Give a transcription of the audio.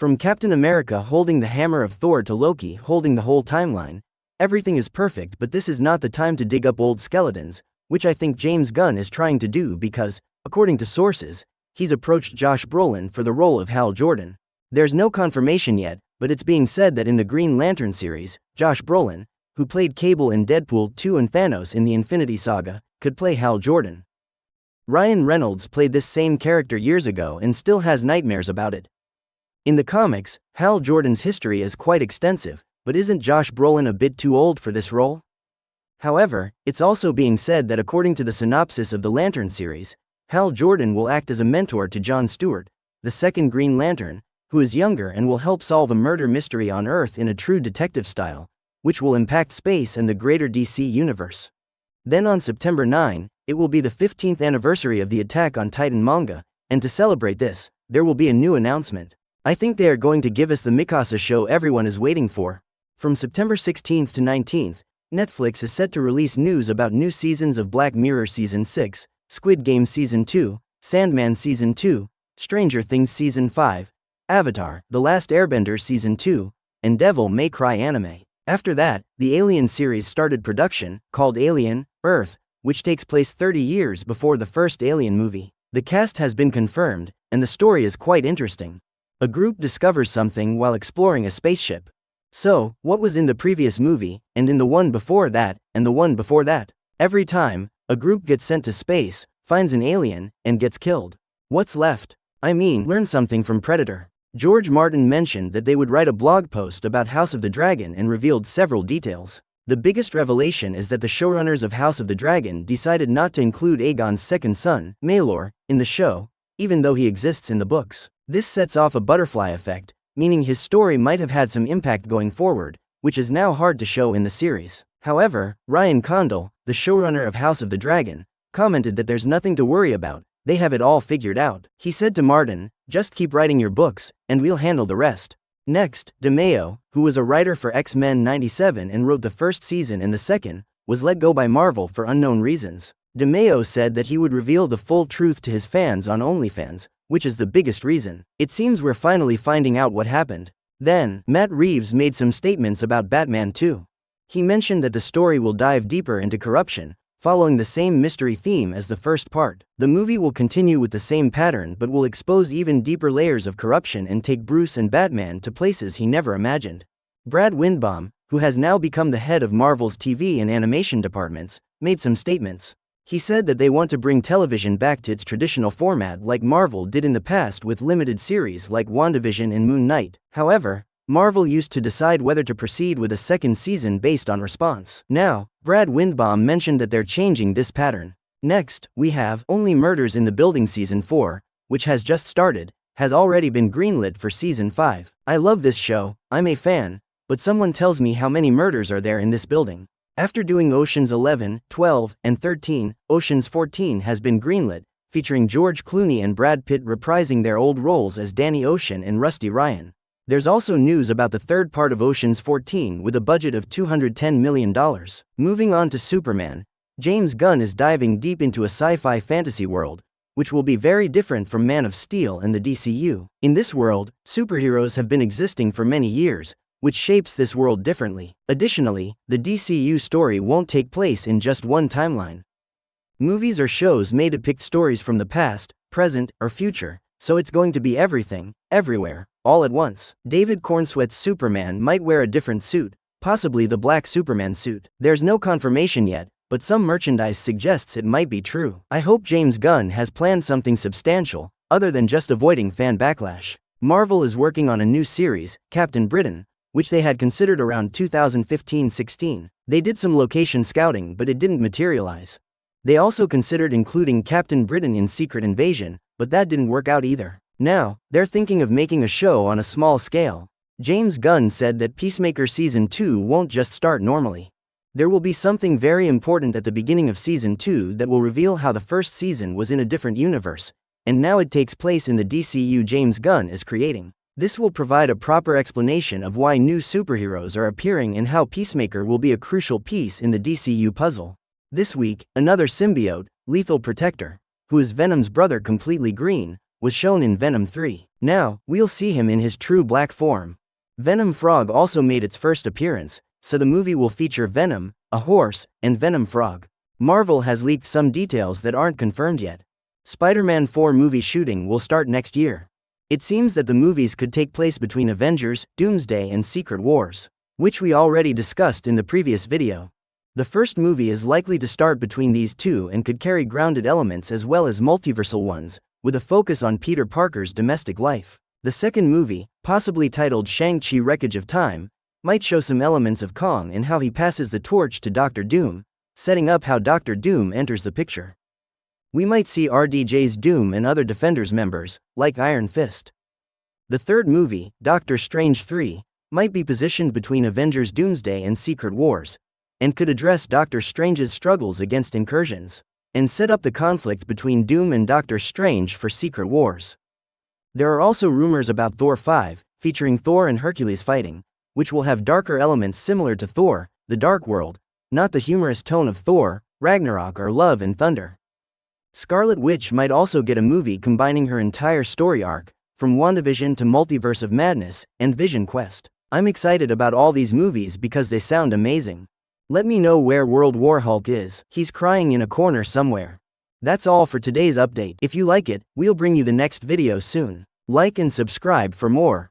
From Captain America holding the hammer of Thor to Loki holding the whole timeline, everything is perfect, but this is not the time to dig up old skeletons, which I think James Gunn is trying to do because, according to sources, he's approached Josh Brolin for the role of Hal Jordan. There's no confirmation yet, but it's being said that in the Green Lantern series, Josh Brolin, who played Cable in Deadpool 2 and Thanos in the Infinity Saga, could play Hal Jordan. Ryan Reynolds played this same character years ago and still has nightmares about it. In the comics, Hal Jordan's history is quite extensive, but isn't Josh Brolin a bit too old for this role? However, it's also being said that according to the synopsis of the Lantern series, Hal Jordan will act as a mentor to John Stewart, the second Green Lantern, who is younger and will help solve a murder mystery on Earth in a true detective style, which will impact space and the greater DC universe. Then on September 9, it will be the 15th anniversary of the Attack on Titan manga, and to celebrate this, there will be a new announcement. I think they are going to give us the Mikasa show everyone is waiting for. From September 16th to 19th, Netflix is set to release news about new seasons of Black Mirror Season 6, Squid Game Season 2, Sandman Season 2, Stranger Things Season 5, Avatar, The Last Airbender Season 2, and Devil May Cry anime. After that, the Alien series started production, called Alien, Earth, which takes place 30 years before the first Alien movie. The cast has been confirmed, and the story is quite interesting. A group discovers something while exploring a spaceship. So, what was in the previous movie, and in the one before that, and the one before that? Every time, a group gets sent to space, finds an alien, and gets killed. What's left? I mean, learn something from Predator. George Martin mentioned that they would write a blog post about House of the Dragon and revealed several details. The biggest revelation is that the showrunners of House of the Dragon decided not to include Aegon's second son, Maelor, in the show, even though he exists in the books. This sets off a butterfly effect, meaning his story might have had some impact going forward, which is now hard to show in the series. However, Ryan Condal, the showrunner of House of the Dragon, commented that there's nothing to worry about, they have it all figured out. He said to Martin, "Just keep writing your books, and we'll handle the rest." Next, DeMeo, who was a writer for X-Men 97 and wrote the first season and the second, was let go by Marvel for unknown reasons. DeMeo said that he would reveal the full truth to his fans on OnlyFans, which is the biggest reason. It seems we're finally finding out what happened. Then, Matt Reeves made some statements about Batman 2. He mentioned that the story will dive deeper into corruption, following the same mystery theme as the first part. The movie will continue with the same pattern but will expose even deeper layers of corruption and take Bruce and Batman to places he never imagined. Brad Windbaum, who has now become the head of Marvel's TV and animation departments, made some statements. He said that they want to bring television back to its traditional format like Marvel did in the past with limited series like WandaVision and Moon Knight. However, Marvel used to decide whether to proceed with a second season based on response. Now, Brad Windbaum mentioned that they're changing this pattern. Next, we have Only Murders in the Building Season 4, which has just started, has already been greenlit for Season 5. I love this show, I'm a fan, but someone tells me how many murders are there in this building. After doing Oceans 11, 12, and 13, Oceans 14 has been greenlit, featuring George Clooney and Brad Pitt reprising their old roles as Danny Ocean and Rusty Ryan. There's also news about the third part of Oceans 14 with a budget of $210 million. Moving on to Superman, James Gunn is diving deep into a sci-fi fantasy world, which will be very different from Man of Steel and the DCU. In this world, superheroes have been existing for many years, which shapes this world differently. Additionally, the DCU story won't take place in just one timeline. Movies or shows may depict stories from the past, present, or future, so it's going to be everything, everywhere, all at once. David Cornsweet's Superman might wear a different suit, possibly the black Superman suit. There's no confirmation yet, but some merchandise suggests it might be true. I hope James Gunn has planned something substantial, other than just avoiding fan backlash. Marvel is working on a new series, Captain Britain, which they had considered around 2015-16. They did some location scouting but it didn't materialize. They also considered including Captain Britain in Secret Invasion, but that didn't work out either. Now, they're thinking of making a show on a small scale. James Gunn said that Peacemaker Season 2 won't just start normally. There will be something very important at the beginning of Season 2 that will reveal how the first season was in a different universe, and now it takes place in the DCU James Gunn is creating. This will provide a proper explanation of why new superheroes are appearing and how Peacemaker will be a crucial piece in the DCU puzzle. This week, another symbiote, Lethal Protector, who is Venom's brother Completely Green, was shown in Venom 3. Now, we'll see him in his true black form. Venom Frog also made its first appearance, so the movie will feature Venom, a horse, and Venom Frog. Marvel has leaked some details that aren't confirmed yet. Spider-Man 4 movie shooting will start next year. It seems that the movies could take place between Avengers, Doomsday and Secret Wars, which we already discussed in the previous video. The first movie is likely to start between these two and could carry grounded elements as well as multiversal ones, with a focus on Peter Parker's domestic life. The second movie, possibly titled Shang-Chi Wreckage of Time, might show some elements of Kong and how he passes the torch to Doctor Doom, setting up how Doctor Doom enters the picture. We might see RDJ's Doom and other Defenders members, like Iron Fist. The third movie, Doctor Strange 3, might be positioned between Avengers Doomsday and Secret Wars, and could address Doctor Strange's struggles against incursions, and set up the conflict between Doom and Doctor Strange for Secret Wars. There are also rumors about Thor 5, featuring Thor and Hercules fighting, which will have darker elements similar to Thor, the Dark World, not the humorous tone of Thor, Ragnarok or Love and Thunder. Scarlet Witch might also get a movie combining her entire story arc, from WandaVision to Multiverse of Madness and Vision Quest. I'm excited about all these movies because they sound amazing. Let me know where World War Hulk is. He's crying in a corner somewhere. That's all for today's update. If you like it, we'll bring you the next video soon. Like and subscribe for more.